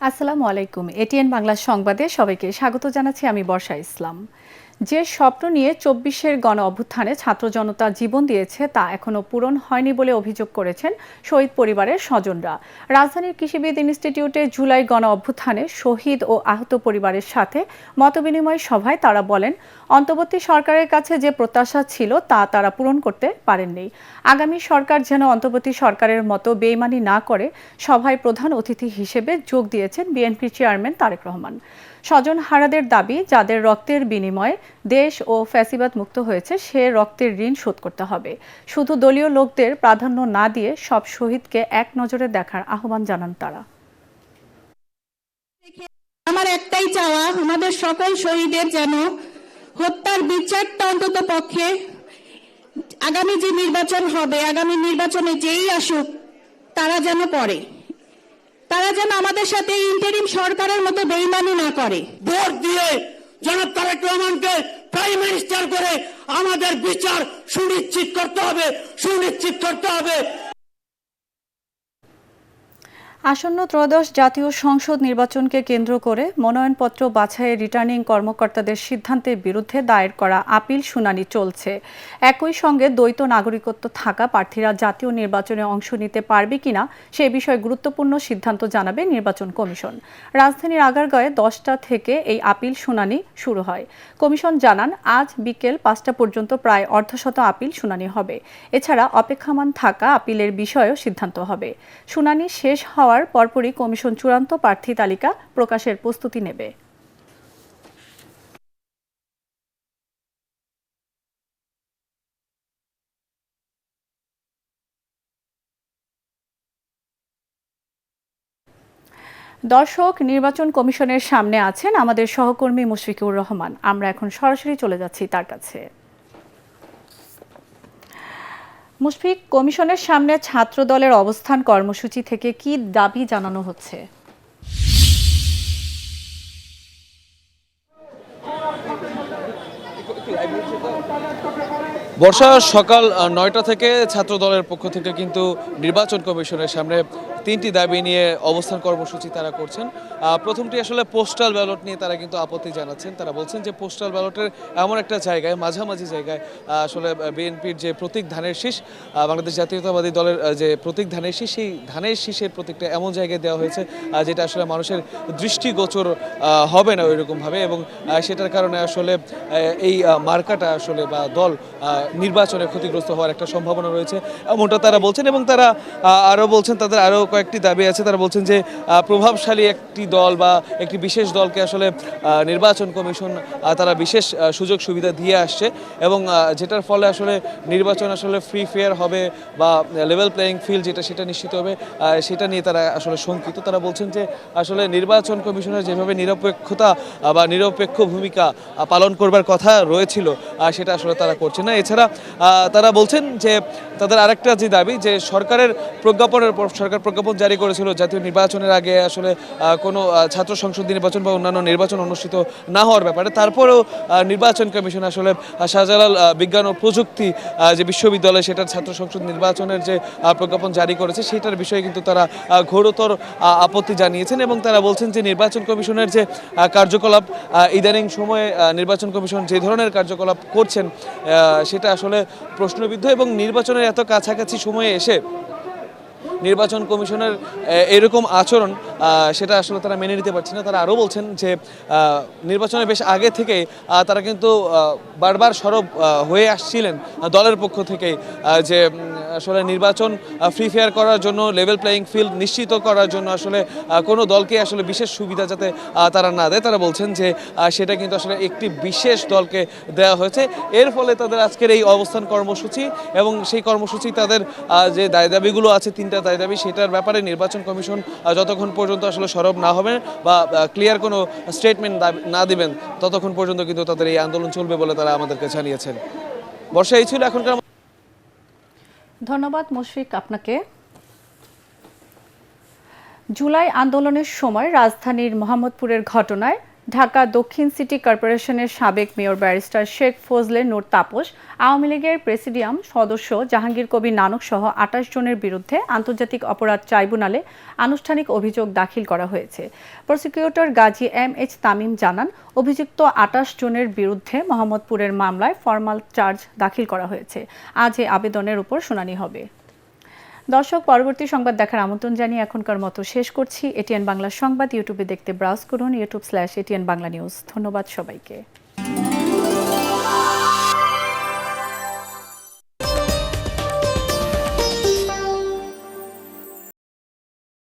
আসসালামু আলাইকুম। এটিএন বাংলা সংবাদে সবাইকে স্বাগত জানাচ্ছি। আমি বর্ষা ইসলাম। যে স্বপ্ন নিয়ে ২৪-এর গণ অভ্যুত্থানে ছাত্র জনতা জীবন দিয়েছে তা এখনো পূরণ হয়নি বলে অভিযোগ করেছেন শহীদ পরিবারের স্বজনরা। রাজধানীর কৃষিবিদ ইনস্টিটিউটে জুলাই গণ অভ্যুত্থানে শহীদ ও আহত পরিবারের সাথে মতবিনিময় সভায় তারা বলেন, অন্তর্বর্তী সরকারের কাছে যে প্রত্যাশা ছিল তা তারা পূরণ করতে পারেননি। আগামী সরকার যেন অন্তর্বর্তী সরকারের মতো বেইমানি না করে সভায় প্রধান অতিথি হিসেবে যোগ দিয়েছেন বিএনপির চেয়ারম্যান তারেক রহমান। স্বজনহারাদের দাবি, যাদের রক্তের বিনিময়ে দেশ ও ফ্যাসিবাদ মুক্ত হয়েছে সে রক্তের ঋণ শোধ করতে হবে। শুধু দলীয় লোকদের প্রাধান্য না দিয়ে সব শহীদকে এক নজরে দেখার আহ্বান জানান তারা। আমার একটাই চাওয়া, আমাদের সকল শহীদের যেন হত্যার বিচারটা অন্তত পক্ষে আগামী যে নির্বাচন হবে, আগামী নির্বাচনে যেই আসুক তারা যেন করে, তারা যেন আমাদের সাথে ইন্টারিম সরকারের মতো বেইমানি না করে। ভোট দিয়ে জনাব তারেক রহমানকে প্রাইম মিনিস্টার করে আমাদের বিচার সুনিশ্চিত করতে হবে। আসন্ন ত্রয়োদশ জাতীয় সংসদ নির্বাচনকে কেন্দ্র করে মনোনয়নপত্র বাছাইয়ের রিটার্নিং কর্মকর্তাদের সিদ্ধান্তের বিরুদ্ধে দায়ের করা আপিল শুনানি চলছে। একই সঙ্গে দ্বৈত নাগরিকত্ব থাকা প্রার্থীরা জাতীয় নির্বাচনে অংশ নিতে পারবে কিনা সে বিষয়ে গুরুত্বপূর্ণ সিদ্ধান্ত জানাবে নির্বাচন কমিশন। রাজধানীর আগারগাঁয়ে 10টা থেকে এই আপিল শুনানি শুরু হয়। কমিশন জানান, আজ বিকেল 5টা পর্যন্ত প্রায় অর্ধশত আপিল শুনানি হবে। এছাড়া অপেক্ষমান থাকা আপিলের বিষয়েও সিদ্ধান্ত হবে। শুনানি শেষ হওয়ার পরপরই কমিশন চূড়ান্ত প্রার্থী তালিকা প্রকাশের প্রস্তুতি নেবে। দর্শক, নির্বাচন কমিশনের সামনে আছেন আমাদের সহকর্মী মুশফিকুর রহমান। আমরা এখন সরাসরি চলে যাচ্ছি তার কাছে। মুশফিক, কমিশনের সামনে ছাত্র দলের অবস্থান কর্মসূচি থেকে কি দাবি জানানো হচ্ছে? বর্ষা, সকাল 9টা থেকে ছাত্র দলের পক্ষ থেকে কিন্তু নির্বাচন কমিশনের সামনে 3টি দাবি নিয়ে অবস্থান কর্মসূচি তারা করছেন। প্রথমটি আসলে পোস্টাল ব্যালট নিয়ে তারা কিন্তু আপত্তি জানাচ্ছেন। তারা বলছেন যে পোস্টাল ব্যালটের এমন একটা জায়গায়, মাঝামাঝি জায়গায় আসলে বিএনপির যে প্রতীক ধানের শীষ, বাংলাদেশ জাতীয়তাবাদী দলের যে প্রতীক ধানের শীষ, সেই ধানের শীষের প্রতীকটা এমন জায়গায় দেওয়া হয়েছে যেটা আসলে মানুষের দৃষ্টিগোচর হবে না ওইরকমভাবে, এবং সেটার কারণে আসলে এই মার্কাটা আসলে বা দল নির্বাচনে ক্ষতিগ্রস্ত হওয়ার একটা সম্ভাবনা রয়েছে, এমনটা তারা বলছেন। এবং তারা আরও বলছেন, তাদের আরও কয়েকটি দাবি আছে। তারা বলছেন যে প্রভাবশালী একটি দল বা একটি বিশেষ দলকে আসলে নির্বাচন কমিশন তারা বিশেষ সুযোগ সুবিধা দিয়ে আসছে, এবং যেটার ফলে আসলে নির্বাচন আসলে ফ্রি ফেয়ার হবে বা লেভেল প্লেয়িং ফিল্ড সেটা নিশ্চিত হবে, সেটা নিয়ে তারা আসলে শঙ্কিত। তারা বলছেন যে আসলে নির্বাচন কমিশনের যেভাবে নিরপেক্ষতা বা নিরপেক্ষ ভূমিকা পালন করবার কথা রয়েছিল সেটা আসলে তারা করছে না। এছাড়া তারা বলছেন যে তাদের আরেকটা যে দাবি, যে সরকারের প্রজ্ঞাপনের পর সরকার প্রজ্ঞাপন জারি করেছিল জাতীয় নির্বাচনের আগে আসলে কোনো ছাত্র সংসদ নির্বাচন বা অন্যান্য নির্বাচন অনুষ্ঠিত না হওয়ার ব্যাপারে, তারপরেও নির্বাচন কমিশন আসলে শাহজালাল বিজ্ঞান ও প্রযুক্তি যে বিশ্ববিদ্যালয় সেটার ছাত্র সংসদ নির্বাচনের যে প্রজ্ঞাপন জারি করেছে সেটার বিষয়ে কিন্তু তারা ঘোরতর আপত্তি জানিয়েছেন। এবং তারা বলছেন যে নির্বাচন কমিশনের যে কার্যকলাপ, ইদানিং সময়ে নির্বাচন কমিশন যে ধরনের কার্যকলাপ করছেন সেটা আসলে প্রশ্নবিদ্ধ, এবং নির্বাচনের এত কাছাকাছি সময়ে এসে নির্বাচন কমিশনের এরকম আচরণ সেটা আসলে তারা মেনে নিতে পারছে না। তারা আরও বলছেন যে নির্বাচনের বেশ আগে থেকে তারা কিন্তু বারবার সরব হয়ে আসছিলেন দলের পক্ষ থেকে যে আসলে নির্বাচন ফ্রি ফেয়ার করার জন্য, লেভেল প্লেয়িং ফিল্ড নিশ্চিত করার জন্য আসলে কোনো দলকে আসলে বিশেষ সুবিধা যাতে তারা না দেয়, তারা বলছেন যে সেটা কিন্তু আসলে একটি বিশেষ দলকে দেওয়া হয়েছে। এর ফলে তাদের আজকের এই অবস্থান কর্মসূচি, এবং সেই কর্মসূচি তাদের যে দায় দাবিগুলো আছে 3টা দায় দাবি, সেটার ব্যাপারে নির্বাচন কমিশন যতক্ষণ পর্যন্ত আসলে সরব না হবে বা ক্লিয়ার কোনো স্টেটমেন্ট না দিবেন ততক্ষণ পর্যন্ত কিন্তু তাদের এই আন্দোলন চলবে বলে তারা আমাদেরকে জানিয়েছেন। বর্ষা, এই ছিল এখনকার। ধন্যবাদ মুশফিক আপনাকে। জুলাই আন্দোলনের সময় রাজধানীর মোহাম্মদপুরের ঘটনায় ঢাকা দক্ষিণ সিটি কর্পোরেশনের সাবেক মেয়র ব্যারিস্টার শেখ ফজলে নূর তাপস, আওয়ামী লীগের প্রেসিডিয়াম সদস্য জাহাঙ্গীর কবির নানক সহ ২৮ জনের বিরুদ্ধে আন্তর্জাতিক অপরাধ ট্রাইব্যুনালে আনুষ্ঠানিক অভিযোগ দাখিল করা হয়েছে। প্রসিকিউটর গাজী এম.এইচ. তামিম জানান, অভিযুক্ত ২৮ জনের বিরুদ্ধে মোহাম্মদপুরের মামলায় ফরমাল চার্জ দাখিল করা হয়েছে। আজ এই আবেদনের উপর শুনানি হবে। দর্শক, পরবর্তী সংবাদ দেখার আমন্ত্রণ জানিয়ে এখনকার মতো শেষ করছি। এটিএন বাংলা সংবাদ ইউটিউবে দেখতে ব্রাউজ করুন youtube.com/ATN Bangla News। ধন্যবাদ সবাইকে।